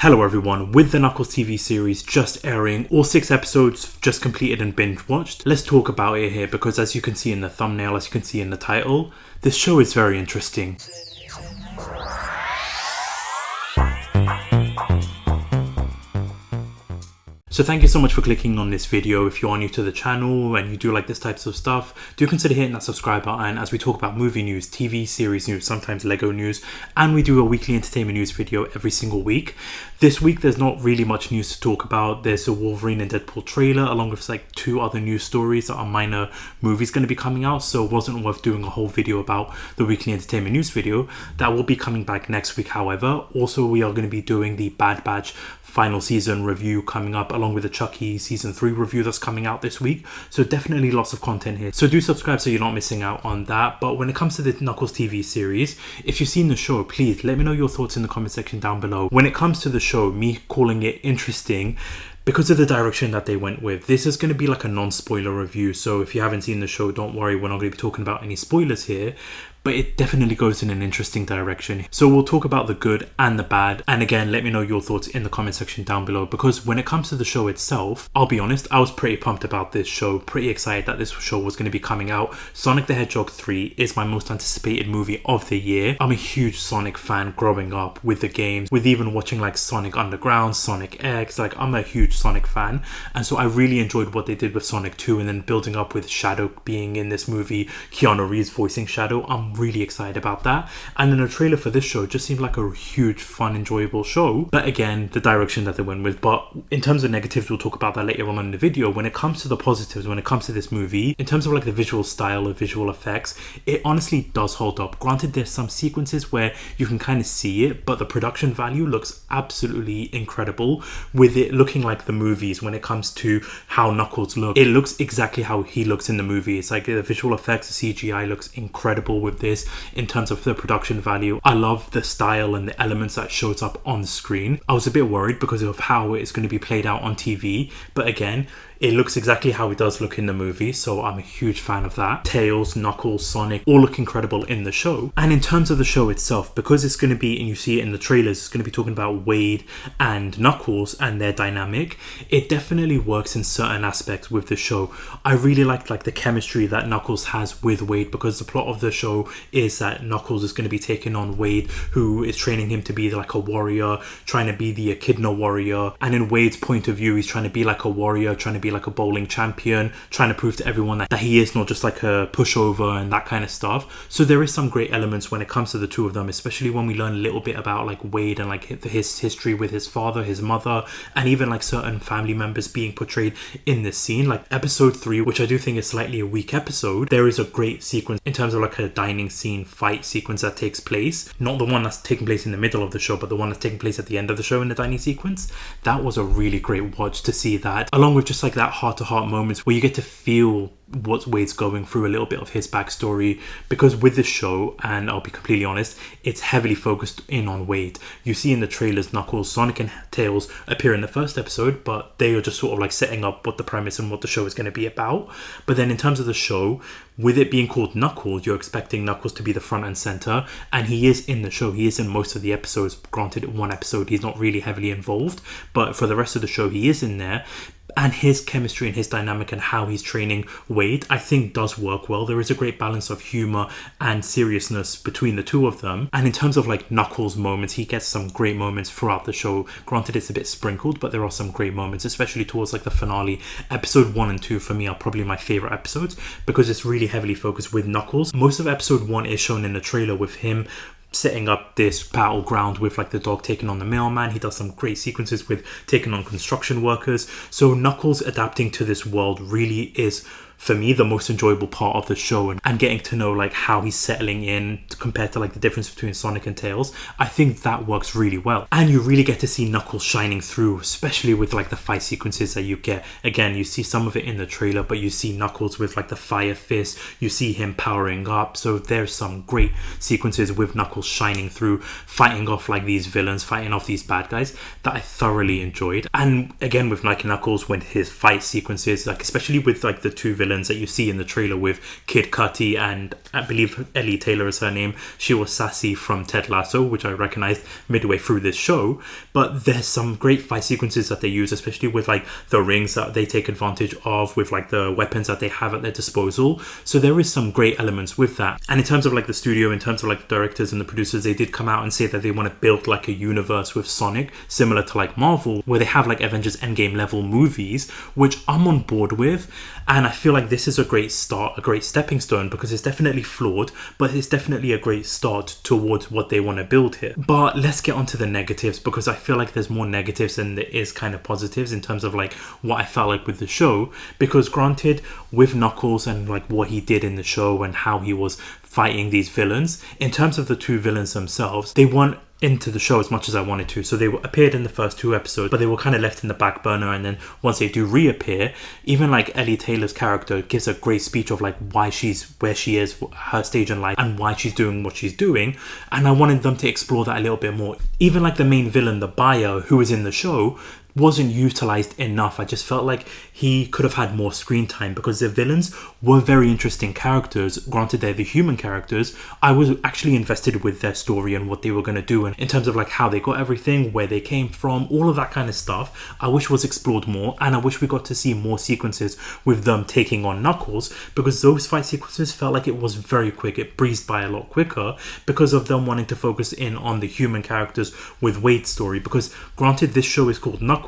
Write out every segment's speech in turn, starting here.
Hello everyone, with the Knuckles TV series just airing, all 6 episodes just completed and binge watched, let's talk about it here because as you can see in the thumbnail, as you can see in the title, this show is very interesting. So thank you so much for clicking on this video. If you are new to the channel and you do like this types of stuff, do consider hitting that subscribe button as we talk about movie news, TV series news, sometimes Lego news, and we do a weekly entertainment news video every single week. This week there's not really much news to talk about. There's a Wolverine and Deadpool trailer along with like 2 other news stories that are minor movies going to be coming out, so it wasn't worth doing a whole video about the weekly entertainment news video. That will be coming back next week however. Also we are going to be doing the Bad Batch final season review coming up along with the Chucky season 3 review that's coming out this week, so definitely lots of content here, so do subscribe so you're not missing out on that. But when it comes to the Knuckles TV series, if you've seen the show, please let me know your thoughts in the comment section down below. When it comes to the show, me calling it interesting because of the direction that they went with. This is going to be like a non-spoiler review, so if you haven't seen the show, don't worry, we're not going to be talking about any spoilers here, but it definitely goes in an interesting direction. So we'll talk about the good and the bad, and again let me know your thoughts in the comment section down below, because when it comes to the show itself, I'll be honest, I was pretty pumped about this show, pretty excited that this show was going to be coming out. Sonic the Hedgehog 3 is my most anticipated movie of the year. I'm a huge Sonic fan growing up with the games, with even watching like Sonic Underground, Sonic X, like I'm a huge Sonic fan, and so I really enjoyed what they did with Sonic 2 and then building up with Shadow being in this movie, Keanu Reeves voicing Shadow. I'm really excited about that, and then the trailer for this show just seemed like a huge fun enjoyable show, but again the direction that they went with. But in terms of negatives, we'll talk about that later on in the video. When it comes to the positives, when it comes to this movie, in terms of like the visual style or visual effects, it honestly does hold up. Granted, there's some sequences where you can kind of see it, but the production value looks absolutely incredible with it looking like the movies. When it comes to how Knuckles look, it looks exactly how he looks in the movie. It's like the visual effects, the CGI looks incredible with this. In terms of the production value, I love the style and the elements that shows up on the screen. I was a bit worried because of how it's going to be played out on TV, but again, it looks exactly how it does look in the movie, so I'm a huge fan of that. Tails, Knuckles, Sonic, all look incredible in the show. And in terms of the show itself, because it's going to be, and you see it in the trailers, it's going to be talking about Wade and Knuckles and their dynamic, it definitely works in certain aspects with the show. I really liked like the chemistry that Knuckles has with Wade, because the plot of the show is that Knuckles is going to be taking on Wade, who is training him to be like a warrior, trying to be the Echidna warrior, and in Wade's point of view, he's trying to be like a warrior, trying to be like a bowling champion, trying to prove to everyone that he is not just like a pushover and that kind of stuff. So there is some great elements when it comes to the two of them, especially when we learn a little bit about like Wade and like his history with his father, his mother, and even like certain family members being portrayed in this scene. Like episode 3, which I do think is slightly a weak episode, there is a great sequence in terms of like a dining scene fight sequence that takes place, not the one that's taking place in the middle of the show, but the one that's taking place at the end of the show in the dining sequence. That was a really great watch to see that, along with just like that heart-to-heart moments where you get to feel what Wade's going through, a little bit of his backstory, because with this show, and I'll be completely honest, it's heavily focused in on Wade. You see in the trailers Knuckles, Sonic and Tails appear in the first episode, but they are just sort of like setting up what the premise and what the show is going to be about. But then in terms of the show, with it being called Knuckles, you're expecting Knuckles to be the front and center, and he is in the show. He is in most of the episodes. Granted, in one episode he's not really heavily involved, but for the rest of the show he is in there. And his chemistry and his dynamic and how he's training Wade, I think does work well. There is a great balance of humor and seriousness between the two of them. And in terms of like Knuckles moments, he gets some great moments throughout the show. Granted, it's a bit sprinkled, but there are some great moments, especially towards like the finale. Episode 1 and 2 for me are probably my favorite episodes because it's really heavily focused with Knuckles. Most of episode 1 is shown in the trailer with him setting up this battleground with like the dog taking on the mailman. He does some great sequences with taking on construction workers. So Knuckles adapting to this world really is, for me, the most enjoyable part of the show, and getting to know like how he's settling in compared to like the difference between Sonic and Tails. I think that works really well, and you really get to see Knuckles shining through, especially with like the fight sequences that you get. Again, you see some of it in the trailer, but you see Knuckles with like the fire fist, you see him powering up. So there's some great sequences with Knuckles shining through, fighting off like these villains, fighting off these bad guys, that I thoroughly enjoyed. And again with like Knuckles, when his fight sequences, like especially with like the two villains villains that you see in the trailer with Kid Cudi, and I believe Ellie Taylor is her name. She was Sassy from Ted Lasso, which I recognized midway through this show. But there's some great fight sequences that they use, especially with like the rings that they take advantage of, with like the weapons that they have at their disposal. So there is some great elements with that. And in terms of like the studio, in terms of like the directors and the producers, they did come out and say that they want to build like a universe with Sonic, similar to like Marvel, where they have like Avengers Endgame level movies, which I'm on board with. And I feel like this is a great start, a great stepping stone, because it's definitely flawed, but it's definitely a great start towards what they want to build here. But let's get onto the negatives, because I feel like there's more negatives than there is kind of positives in terms of like what I felt like with the show. Because granted, with Knuckles and like what he did in the show and how he was fighting these villains, in terms of the two villains themselves, they weren't into the show as much as I wanted to. So they appeared in the first 2 episodes, but they were kind of left in the back burner. And then once they do reappear, even like Ellie Taylor's character gives a great speech of like why she's where she is, her stage in life, and why she's doing what she's doing. And I wanted them to explore that a little bit more. Even like the main villain, the buyer, who was in the show, wasn't utilized enough. I just felt like he could have had more screen time, because the villains were very interesting characters. Granted, they're the human characters. I was actually invested with their story and what they were going to do, and in terms of like how they got everything, where they came from, all of that kind of stuff, I wish was explored more. And I wish we got to see more sequences with them taking on Knuckles, because those fight sequences felt like it was very quick. It breezed by a lot quicker because of them wanting to focus in on the human characters with Wade's story. Because granted, this show is called Knuckles,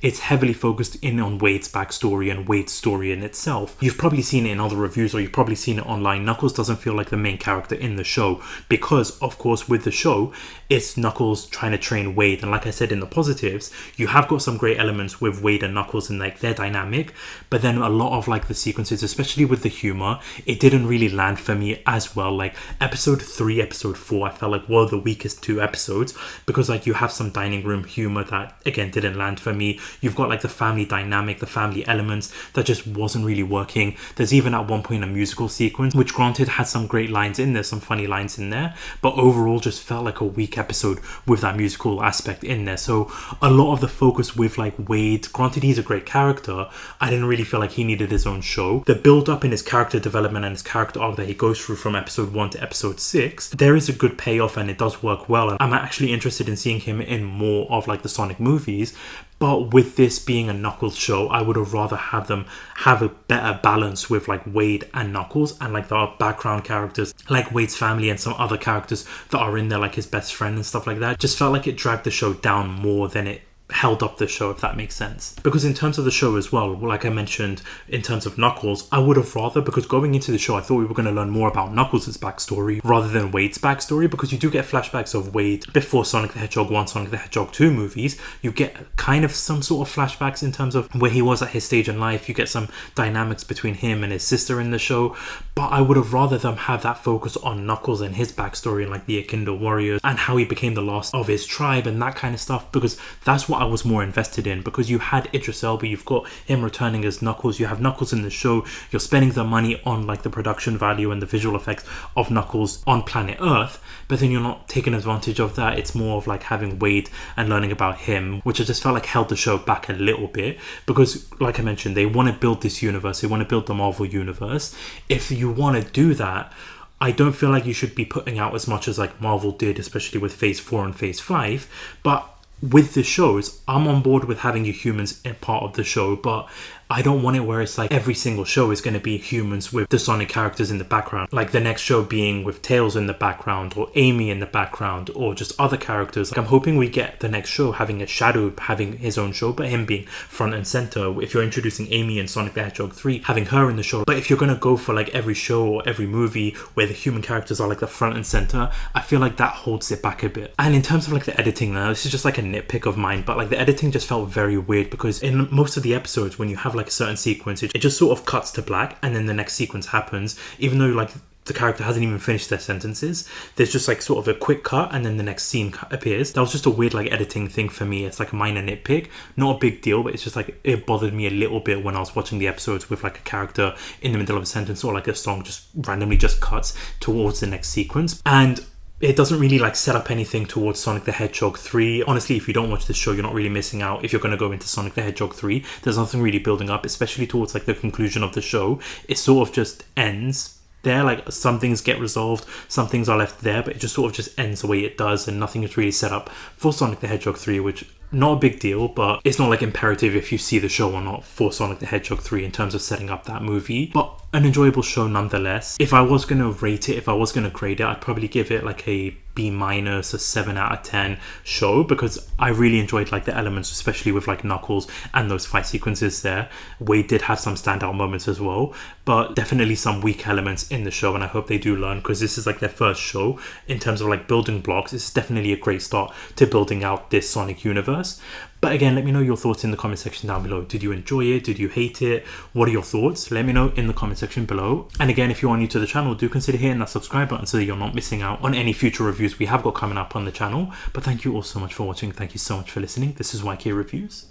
it's heavily focused in on Wade's backstory and Wade's story in itself. You've probably seen it in other reviews, or you've probably seen it online. Knuckles doesn't feel like the main character in the show, because of course with the show it's Knuckles trying to train Wade. And like I said, in the positives, you have got some great elements with Wade and Knuckles and like their dynamic, but then a lot of like the sequences, especially with the humor, it didn't really land for me as well. Like episode 3, episode 4, I felt like were the weakest 2 episodes, because like you have some dining room humor that again didn't land for me. You've got like the family dynamic, the family elements that just wasn't really working. There's even at one point a musical sequence, which granted had some great lines in there, some funny lines in there, but overall just felt like a weak episode with that musical aspect in there. So a lot of the focus with like Wade, granted he's a great character, I didn't really feel like he needed his own show. The build up in his character development and his character arc that he goes through from episode 1 to episode 6, there is a good payoff and it does work well, and I'm actually interested in seeing him in more of like the Sonic movies. But with this being a Knuckles show, I would have rather have them have a better balance with like Wade and Knuckles, and like the background characters like Wade's family and some other characters that are in there, like his best friend and stuff like that. Just felt like it dragged the show down more than it held up the show, if that makes sense. Because in terms of the show as well, like I mentioned, in terms of Knuckles, I would have rather, because going into the show I thought we were going to learn more about Knuckles' backstory rather than Wade's backstory, because you do get flashbacks of Wade before Sonic the Hedgehog 1, Sonic the Hedgehog 2 movies. You get kind of some sort of flashbacks in terms of where he was at his stage in life. You get some dynamics between him and his sister in the show, but I would have rather them have that focus on Knuckles and his backstory and like the Echidna warriors and how he became the last of his tribe and that kind of stuff, because that's what I was more invested in. Because you had Idris Elba, you've got him returning as Knuckles, you have Knuckles in the show, you're spending the money on like the production value and the visual effects of Knuckles on planet Earth, but then you're not taking advantage of that. It's more of like having Wade and learning about him, which I just felt like held the show back a little bit, because like I mentioned, they want to build this universe, they want to build the Marvel universe. If you want to do that, I don't feel like you should be putting out as much as like Marvel did, especially with Phase 4 and Phase 5. But with the shows, I'm on board with having your humans in part of the show, but I don't want it where it's like every single show is going to be humans with the Sonic characters in the background. Like the next show being with Tails in the background, or Amy in the background, or just other characters. Like I'm hoping we get the next show having a Shadow having his own show, but him being front and center. If you're introducing Amy in Sonic the Hedgehog 3, having her in the show. But if you're going to go for like every show or every movie where the human characters are like the front and center, I feel like that holds it back a bit. And in terms of like the editing now, this is just like a nitpick of mine, but like the editing just felt very weird, because in most of the episodes when you have like a certain sequence, it just sort of cuts to black and then the next sequence happens, even though like the character hasn't even finished their sentences. There's just like sort of a quick cut and then the next scene appears. That was just a weird like editing thing for me. It's like a minor nitpick, not a big deal, but it's just like it bothered me a little bit when I was watching the episodes with like a character in the middle of a sentence, or like a song just randomly just cuts towards the next sequence. And it doesn't really like set up anything towards Sonic the Hedgehog 3. Honestly, if you don't watch this show, you're not really missing out. If you're going to go into Sonic the Hedgehog 3, there's nothing really building up, especially towards like the conclusion of the show. It sort of just ends there. Like some things get resolved, some things are left there, but it just sort of just ends the way it does, and nothing is really set up for Sonic the Hedgehog 3, which not a big deal, but it's not like imperative if you see the show or not for Sonic the Hedgehog 3 in terms of setting up that movie. But an enjoyable show nonetheless. If I was going to rate it, if I was going to grade it, I'd probably give it like a B-, a 7 out of 10 show, because I really enjoyed like the elements, especially with like Knuckles and those fight sequences there. Wade did have some standout moments as well, but definitely some weak elements in the show, and I hope they do learn, because this is like their first show in terms of like building blocks. It's definitely a great start to building out this Sonic universe. But again, let me know your thoughts in the comment section down below. Did you enjoy it? Did you hate it? What are your thoughts? Let me know in the comment section below. And again, if you are new to the channel, do consider hitting that subscribe button so that you're not missing out on any future reviews we have got coming up on the channel. But thank you all so much for watching. Thank you so much for listening. This is YK Reviews.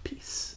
Peace.